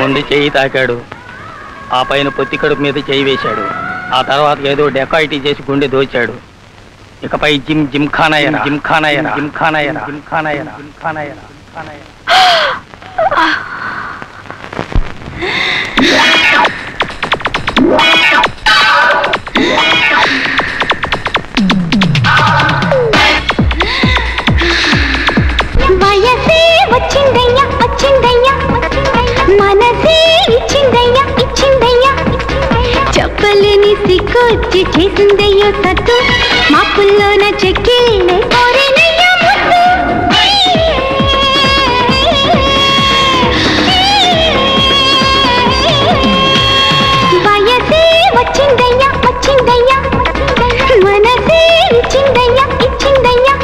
మొండి చేయి తాకాడు. ఆ పైన పొత్తి కడుపు మీద చేయి వేశాడు. ఆ తర్వాత ఏదో డెకాయిటీ చేసి గుండె దోచాడు. ఇకపై జిమ్ఖానాయన జిమ్ఖానాయన జిమ్ఖానాయన జిమ్ఖానాయన జిమ్ఖానాయన జిమ్ఖానాయన. వయసే వచ్చిందయ్యా వచ్చిందయ్యా, మనసే ఇచ్చిందయ్యా ఇచ్చిందయ్యా, చెప్పలేని సిగ్గొచ్చి చేసిందయ్యో సత్తు, మాపుల్లోన చెక్కిళ్ళే కోరేనయ్యా ముద్దు. వయసే వచ్చిందయ్యా వచ్చిందయ్యా, మనసే ఇచ్చిందయ్యా ఇచ్చిందయ్యా.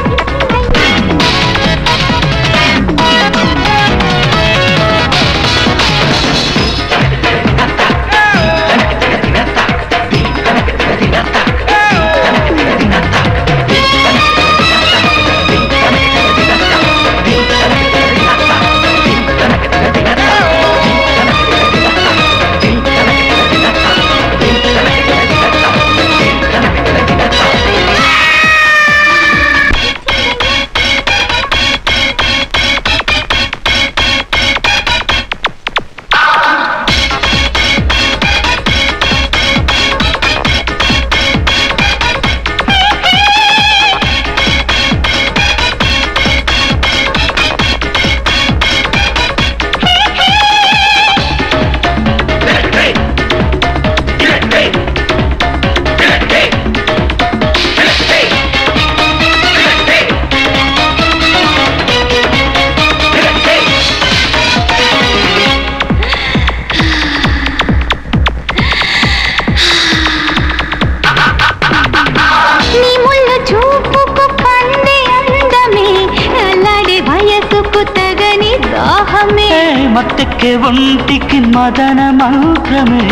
మత్తెక్కే ఒంటికి మదన మంత్రమే,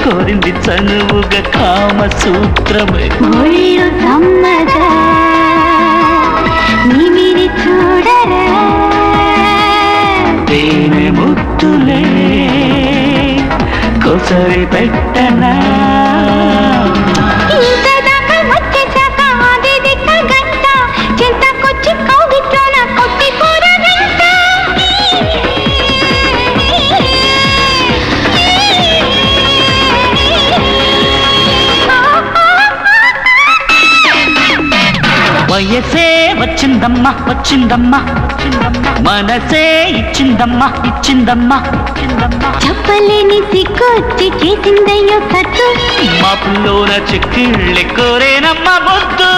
కోరింది చనువుగా కామ సూత్రమే. ఒళ్ళు సమ్మగా నిమిరి చూడరా, తేనె ముద్దులే కొసరి పెట్టనా, ఇంతదాకా వచ్చేసాక ఆది దిక్క గంట, చింతకొచ్చి కౌగిట్లోన కొట్టి కూరగంట. వయసే వచ్చిందమ్మా వచ్చిందమ్మా, మనసే ఇచ్చిందమ్మా ఇచ్చిందమ్మా, చెప్పలేని సిగ్గొచ్చి చేసిందయ్యో సత్తు, మాపుల్లోన చెక్కిళ్ళె కోరేనమ్మా ముద్దు.